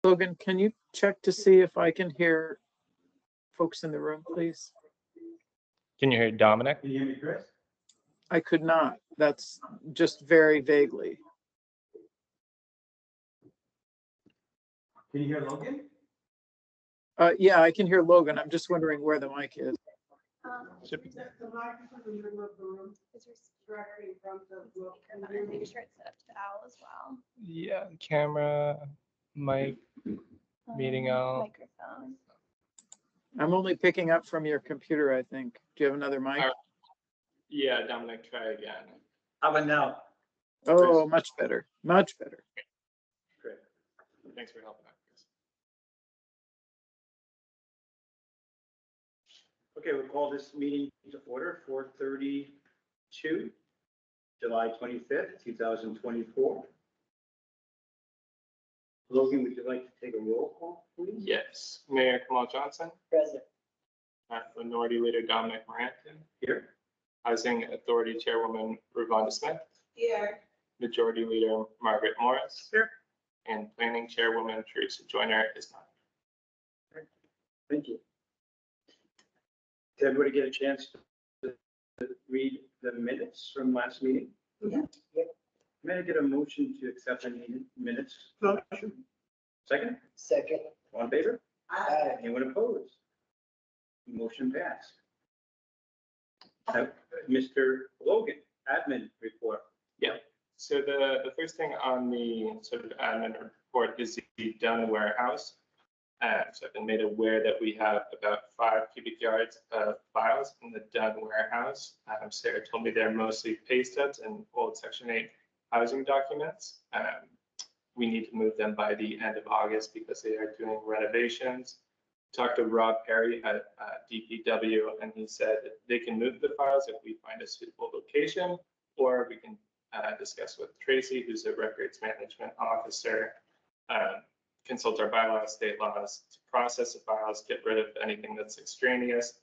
Logan, can you check to see if I can hear folks in the room, please? Can you hear Dominic? Can you hear me, Chris? I could not. That's just very vaguely. Can you hear Logan? Yeah, I can hear Logan. I'm just wondering where the mic is. Should be. The microphone in the middle of the room, Is there directly in front of the. and make sure it's set up to Al as well? Yeah, camera, mic, meeting out. Microphone. I'm only picking up from your computer, I think. Do you have another mic? Yeah, Dominic, try again. How about now? Oh, much better. Much better. Great. Thanks for helping out, Chris. Okay, we'll call this meeting to order, 4:32, July 25th, 2024. Logan, would you like to take a roll call, please? Yes, Mayor Kamal Johnson, Present. Minority Leader Dominic Moranton, Here. Housing Authority Chairwoman Ravonda Smith, Here. Majority Leader Margaret Morris. Here. And Planning Chairwoman Teresa Joyner is not. Thank you. Did everybody get a chance to read the minutes from last meeting? Yeah. May I get a motion to accept the minutes? Motion. Second, Second. all in favor? Anyone opposed? Motion passed. Mr. Logan, admin report. So the first thing on the sort of admin report is the Dunn warehouse. So I've been made aware that we have about 5 cubic yards of files in the Dunn warehouse. Sarah told me they're mostly pay stubs and old Section 8 housing documents. We need to move them by the end of August because they are doing renovations. Talked to Rob Perry at DPW, and he said that they can move the files if we find a suitable location, or we can discuss with Tracy, who's a records management officer, consult our bylaws, state laws to process the files, get rid of anything that's extraneous,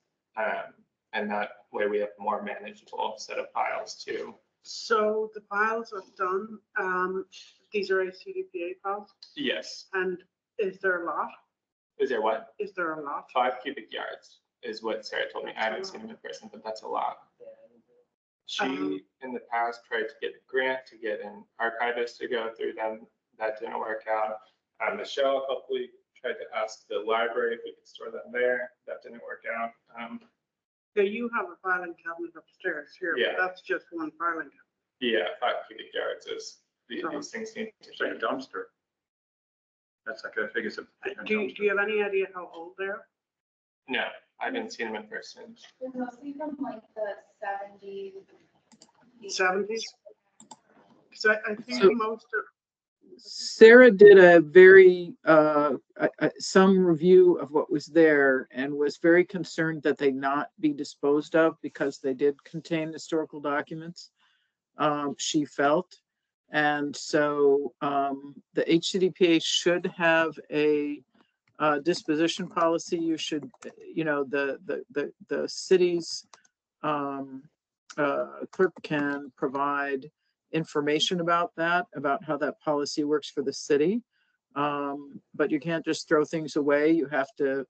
and that way we have a more manageable set of files too. So the files are done. These are Hcdpa files. Yes. And is there a lot? Is there what? Is there a lot? 5 cubic yards is what Sarah told me. I haven't seen them in person, but that's a lot. She, in the past, tried to get a grant to get an archivist to go through them. That didn't work out. Michelle hopefully tried to ask the library if we could store them there. That didn't work out. Yeah, you have a filing cabinet upstairs here, Yeah. but that's just one filing cabinet. Yeah, 5 cubic yards is, these things need to It's like a be. dumpster. That's like a figure of. Do you have any idea how old they are? No, I haven't seen them in person. They're mostly from like the 70s. 70s? So I think So- most of, Sarah did a very, some review of what was there and was very concerned that they not be disposed of because they did contain historical documents, she felt. And so the Hcdpa should have a disposition policy. You should, the city's clerk can provide information about that, about how that policy works for the city. But you can't just throw things away. You have to,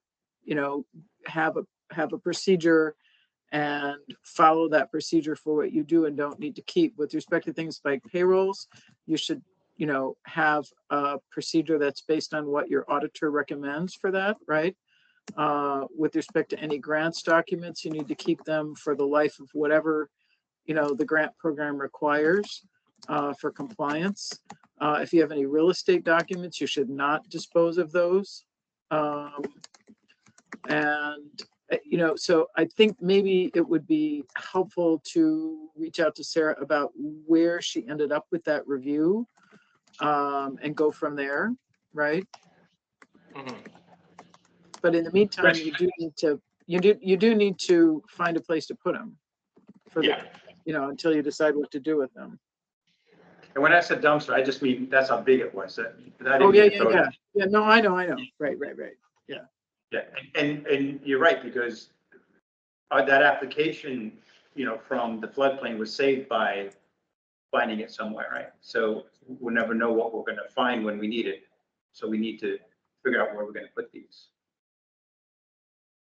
have a procedure and follow that procedure for what you do and don't need to keep. With respect to things like payrolls, you should, have a procedure that's based on what your auditor recommends for that, right? With respect to any grants documents, you need to keep them for the life of whatever, the grant program requires for compliance. If you have any real estate documents, you should not dispose of those. So I think maybe it would be helpful to reach out to Sarah about where she ended up with that review and go from there, right? Mhm. But in the meantime, you do need to find a place to put them for the, Yeah. until you decide what to do with them. And when I said dumpster, I just mean, that's how big it was. Oh, yeah. Yeah, no, I know. Right. Yeah, and you're right, because that application, from the floodplain was saved by finding it somewhere, right? So we'll never know what we're gonna find when we need it. So we need to figure out where we're gonna put these.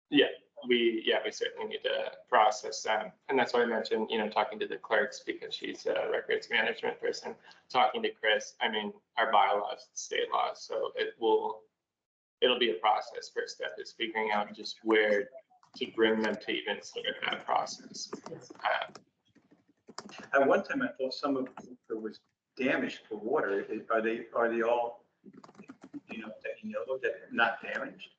Yeah, we certainly need to process them. And that's why I mentioned, talking to the clerks because she's a records management person, talking to Chris. I mean, our bylaws, state laws, so it'll be a process. First step is figuring out just where to bring them to even start that process. At one time, I thought some of it was damaged for water. Are they all, that not damaged?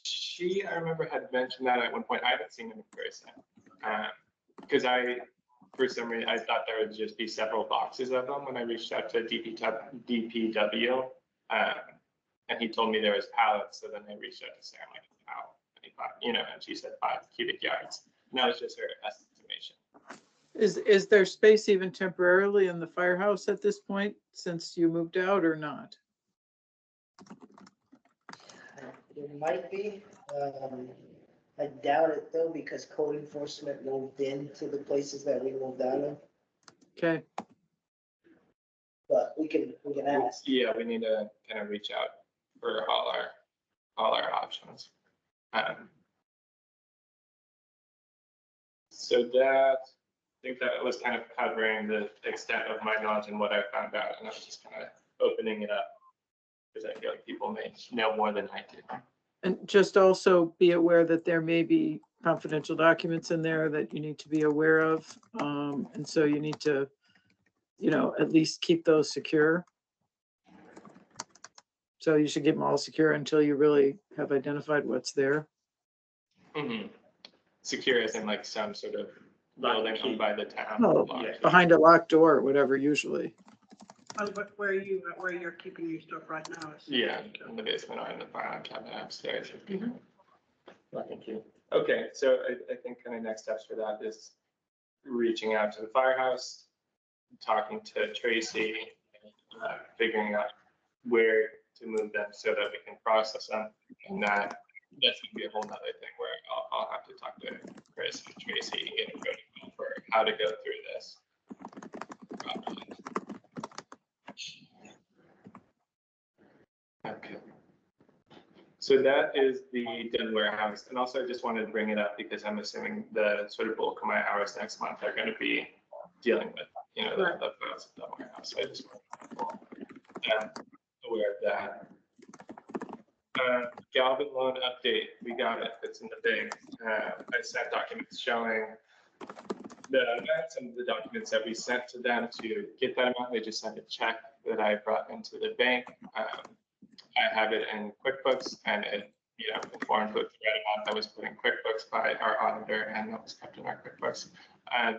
She, I remember, had mentioned that at one point. I haven't seen them in person. Because for some reason, I thought there would just be several boxes of them when I reached out to DPW. And he told me there was pallets. So then I reached out to Sarah, like, how many, and she said 5 cubic yards. And that was just her estimation. Is there space even temporarily in the firehouse at this point since you moved out or not? It might be. I doubt it though, because code enforcement moved into the places that we moved out of, Okay, but we can ask. Yeah, we need to kind of reach out for all our options. So that, I think that was kind of covering the extent of my knowledge and what I found out, and I was just kind of opening it up because I feel like people may know more than I do. and just also be aware that there may be confidential documents in there that you need to be aware of. And so you need to, at least keep those secure. So you should keep them all secure until you really have identified what's there. Mm-hmm. Secure as in like some sort of building owned by the town. Oh, Locked. behind a locked door or whatever usually. But where you're keeping your stuff right now is. Yeah, in the basement or in the filing cabinet upstairs. Well, thank you. Okay, so I think kind of next steps for that is reaching out to the firehouse, talking to Tracy, figuring out where to move them so that we can process them. And that's gonna be a whole nother thing where I'll have to talk to Chris and Tracy and get a protocol for how to go through this properly. Okay. So that is the den warehouse. And also I just wanted to bring it up because I'm assuming the sort of bulk of my hours next month are going to be dealing with, the files of the warehouse. So I just want to be aware of that. Galvin loan update, we got it. It's in the bank. I sent documents showing the amounts and the documents that we sent to them to get that amount. They just sent a check that I brought into the bank. I have it in QuickBooks and it, conformed with the right amount that was put in QuickBooks by our auditor and that was kept in our QuickBooks.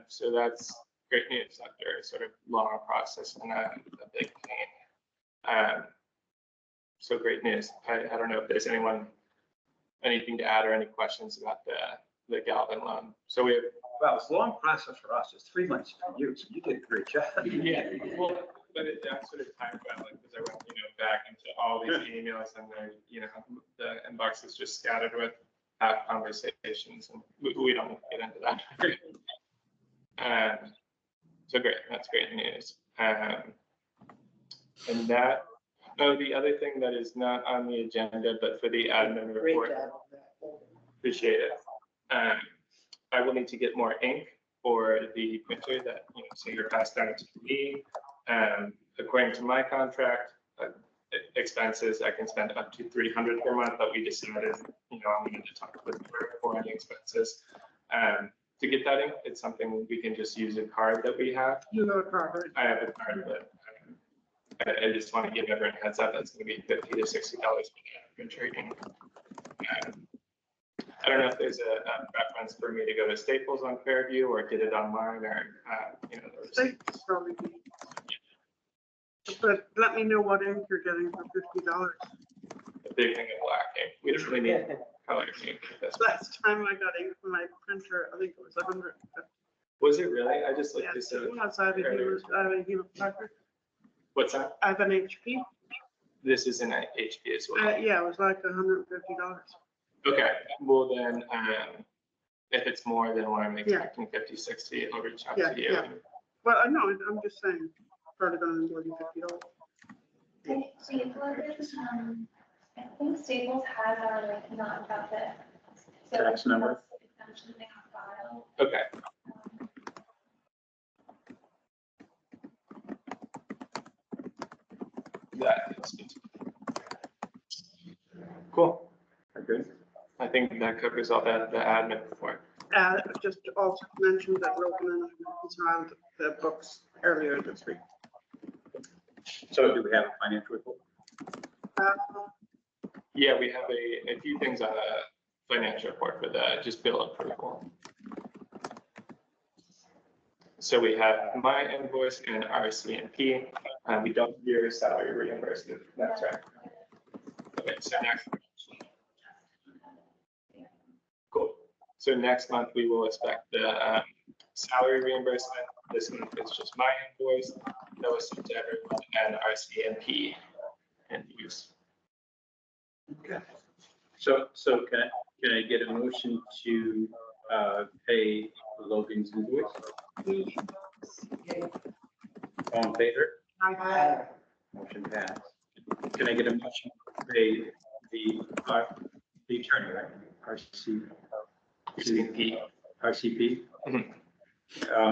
So that's great news after a sort of long process and a big pain. So great news. I don't know if there's anything to add or any questions about the Galvin loan. So we have. Well, it's a long process for us. It's 3 months for you, so you did a great job. Yeah, well, but that sort of time balance because I went, back into all these emails and the inbox is just scattered with half conversations and we don't get into that. So great, that's great news. And that, the other thing that is not on the agenda, but for the admin Great report, job on that. appreciate it. I will need to get more ink for the printer that, so you're passed down to me. According to my contract, expenses, I can spend up to $300 per month, but we decided, I'm going to talk with her for any expenses. To get that ink, it's something we can just use a card that we have. You know it properly. I have a card, but I just want to give everyone a heads up. That's going to be $50 to $60 for the printer ink. I don't know if there's a preference for me to go to Staples on Fairview or get it online or, Staples probably be. But let me know what ink you're getting for $50. a big thing of black ink. We don't really need color ink. Last time I got ink for my printer, I think it was 100. Was it really? I just looked Yeah, this it up. was. I have a Hewlett Packard. What's that? I have an HP. This is an HP as well. Yeah, it was like $150. Okay, well then, if it's more than what I'm expecting, 50, 60, I'll reach out to you. Yeah. Well, no, I'm just saying, probably going to be $50. Okay, so you put it, think Staples has our like nonprofit. so Tax number? that's the exemption they have filed. Okay. That is good. Cool. Good. I think that covers all the admin for. Just also mentioned that Rogan and I reconciled the books earlier this week. So do we have a financial report? Yeah, we have a few things on a financial report for the just bill approval. So we have my invoice and RCMP. We don't do your salary reimbursement. That's right. Okay, so next. Cool. So next month we will expect the salary reimbursement. This month is just my invoice. That was sent to everyone and RCMP and use. Okay. So can I get a motion to pay Logan's invoice? All in favor? Motion passed. Can I get a motion to pay the attorney, right? RCP? Mhm.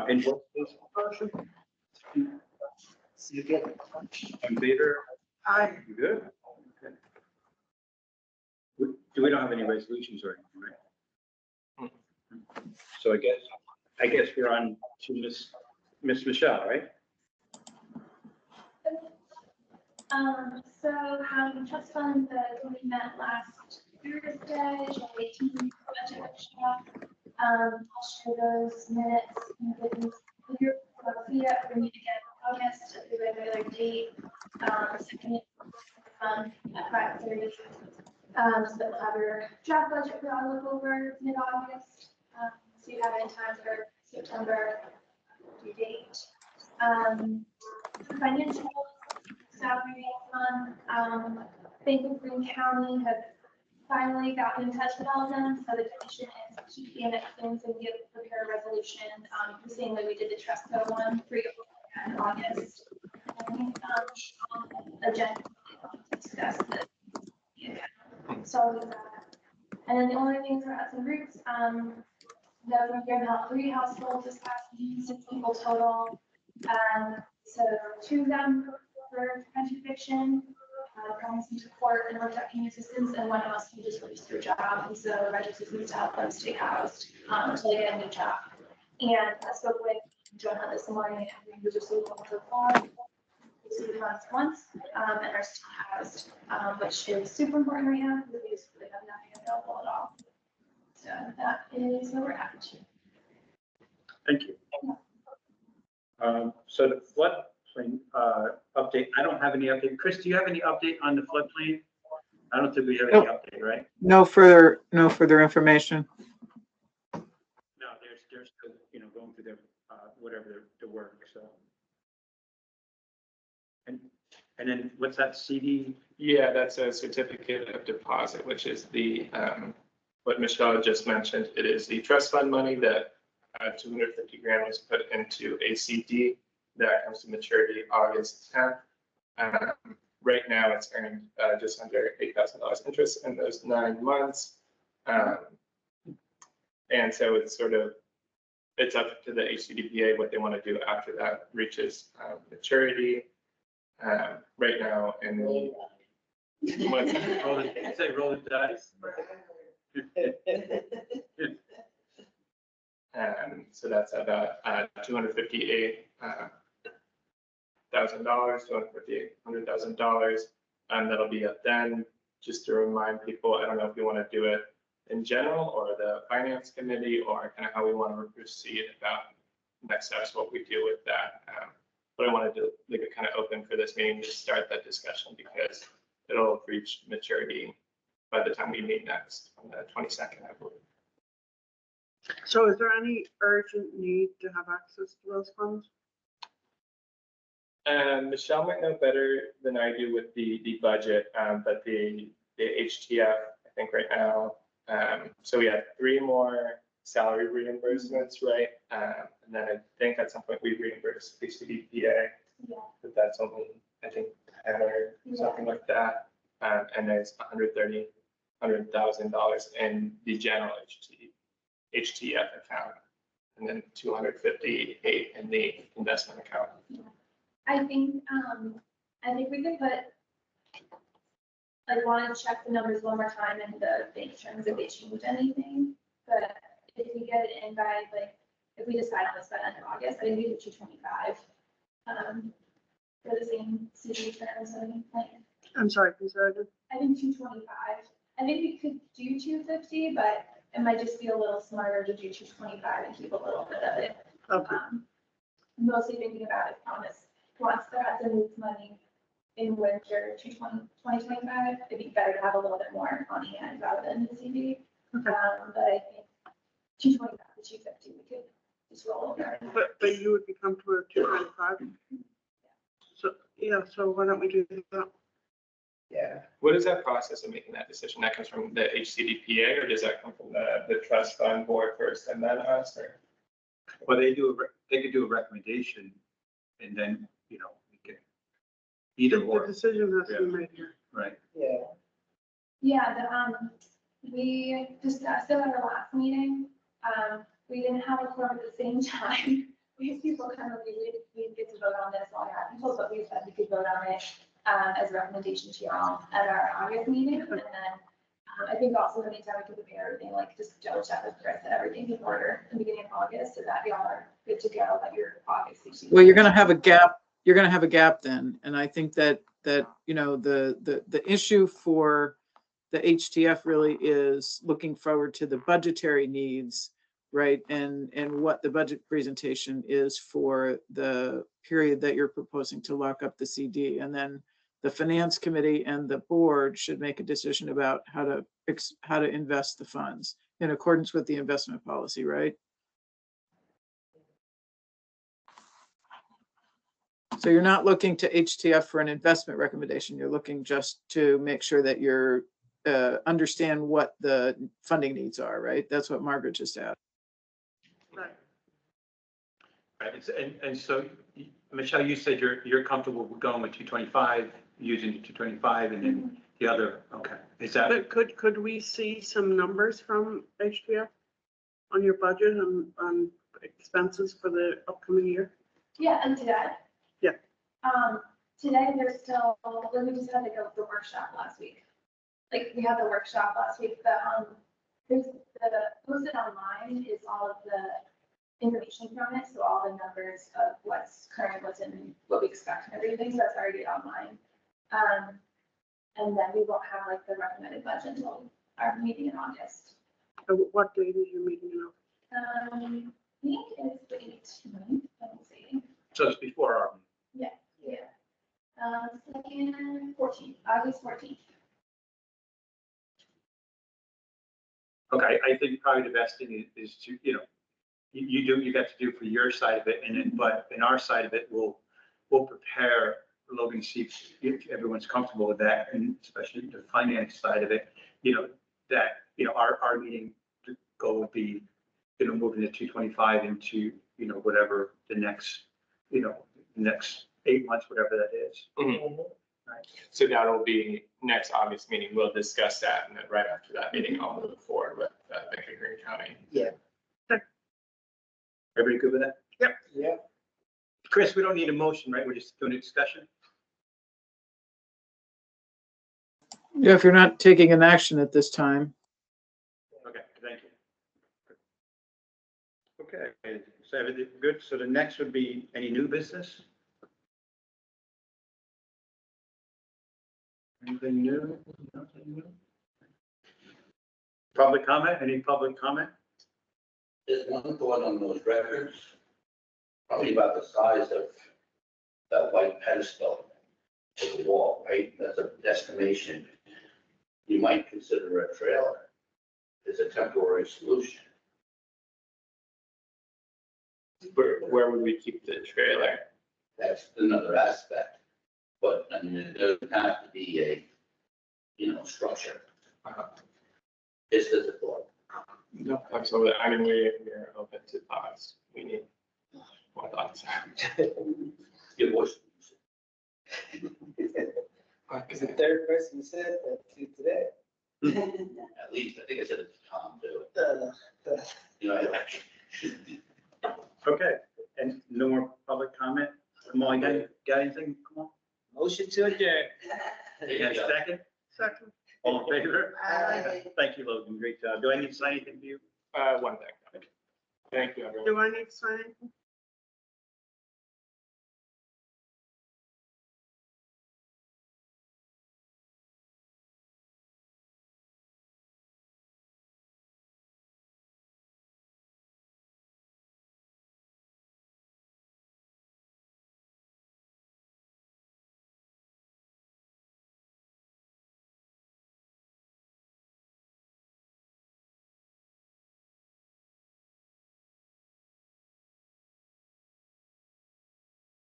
Invoice, please? Motion. Second. In favor? Aye. You good? Okay. We don't have any resolutions or anything, right? So I guess we're on to Miss Michelle, right? So trust fund, we met last Thursday, July 18th, budget workshop. I'll share those minutes and things clear. We meet again in August at the regular date, second month at 5:30. So that we'll have your draft budget for all look over mid-August. So you have it in time for September due date. Financial salary fund, Bank of Green County have finally gotten in touch with all of them, so the commission is keeping it things and prepare a resolution, the same way we did the trust code one for you in August. And, on the agenda to discuss the so and then the only things are at some groups, that we're giving out 3 households this past week, 6 people total. So 2 of them for prevention eviction, promising support and protecting assistance, and 1 of us who just released their job, and so registered assistance to help them stay housed until they get a new job. And I spoke with Jonah this morning, and we were just looking so far. We months once, and are still housed, which is super important right now because we just really have nothing available at all. So that is where we're at. Thank you. So the floodplain update, I don't have any update. Chris, do you have any update on the floodplain? I don't think we have any update, right? No further information. No, they're still, going through their, whatever the work, so. And then what's that CD? Yeah, that's a certificate of deposit, which is the, what Michelle just mentioned. It is the trust fund money that 250 grand was put into ACD that comes to maturity August 10th. Right now it's earned just under $8,000 interest in those 9 months. And so it's it's up to the Hcdpa what they want to do after that reaches maturity. Right now, and what's Roll the dice. So that's about $258,000, $258,000. That'll be up then. Just to remind people, I don't know if we want to do it in general or the finance committee or kind of how we want to proceed about next steps, what we do with that. But I wanted to leave it kind of open for this meeting to start that discussion because it'll reach maturity by the time we meet next on the 22nd, I believe. So is there any urgent need to have access to those funds? Michelle might know better than I do with the budget, but the HTF, I think right now, so we have 3 more salary reimbursements, right? And then I think at some point we reimburse Hcdpa, Yeah. but that's only, I think, 10 or something like that. And there's $100,000 in the general HTF account, and then 258 in the investment account. I think we could put, like, want to check the numbers one more time in the bank terms if they change anything. But if we get it in by, like, if we decide on this by the end of August, I think we do 225. For the same CD terms, I'm sorry, can you say that again? I think 225. I think we could do 250, but it might just be a little smarter to do 225 and keep a little bit of it. Okay. Mostly thinking about if Thomas wants to have to move money in winter 2025, it'd be better to have a little bit more on hand rather than the CD. Okay. But I think 225 to 250, we could just roll over. But you would be comfortable with 225? So, yeah, so why don't we do that? Yeah. What is that process of making that decision? That comes from the Hcdpa, or does that come from the trust fund board first and then us, or? Well, they could do a recommendation and then, we can either The or, decision has to be made here. right? Yeah. Yeah, we discussed it at our last meeting. We didn't have a quorum at the same time. We had people kind of, we didn't get to vote on this while I had people, but we said we could vote on it as a recommendation to y'all at our August meeting. And then I think also in the meantime, we could prepare everything, like just double check with Chris that everything's in order in the beginning of August, so that y'all are good to go at your August. Well, you're gonna have a gap, then, and I think that, the issue for the HTF really is looking forward to the budgetary needs, right? And what the budget presentation is for the period that you're proposing to lock up the CD. And then the finance committee and the board should make a decision about how to invest the funds in accordance with the investment policy, right? So you're not looking to HTF for an investment recommendation. You're looking just to make sure that you're understand what the funding needs are, right? That's what Margaret just asked. Right. Right, and so, Michelle, you said you're comfortable with going with 225, using the 225, and then the other, okay. Is that, But could we see some numbers from HDF on your budget and on expenses for the upcoming year? Yeah, and today? Yeah. Today there's still, we just had the workshop last week. Like, we had the workshop last week, there's posted online is all of the information from it, so all the numbers of what's current, what's in, what we expect and everything, so that's already online. And then we won't have like the recommended budget until our meeting in August. What date is your meeting now? I think it's the 18th, let me see. so it's before our, Yeah. Second, 14th, August 14th. okay, I think probably the best thing is to, you got to do for your side of it, and then, but in our side of it, we'll prepare Logan, see if everyone's comfortable with that, and especially the finance side of it, our meeting goal would be, moving the 225 into, whatever the next, next 8 months, whatever that is. Mhm. Right. So that'll be next August meeting. We'll discuss that, and then right after that meeting, I'll move forward with Bank of Green County. Yeah. Everybody good with that? Yeah. Chris, we don't need a motion, right? We're just doing a discussion. Yeah, if you're not taking an action at this time. Okay, thank you. Okay, so everything good. So the next would be any new business? Anything new? Nothing new? Public comment? Any public comment? There's one thought on those records, probably about the size of that white pedestal of the wall, right? That's an estimation. You might consider a trailer as a temporary solution. Where would we keep the trailer? That's another aspect. But I mean, it doesn't have to be a, structure. It's just a thought. No, absolutely. I mean, we're open to thoughts. We need more thoughts. Your voice. Because the third person said that to today. At least, I think I said it to Tom too. The- You know, Okay, and no more public comment? Come on, got anything? Come on. Motion to adjourn. there You you got a go. second? Second. All in favor? Aye. Thank you, Logan. Great job. Do I need to sign anything for you? One thing. Thank you, everyone. Do I need to sign anything?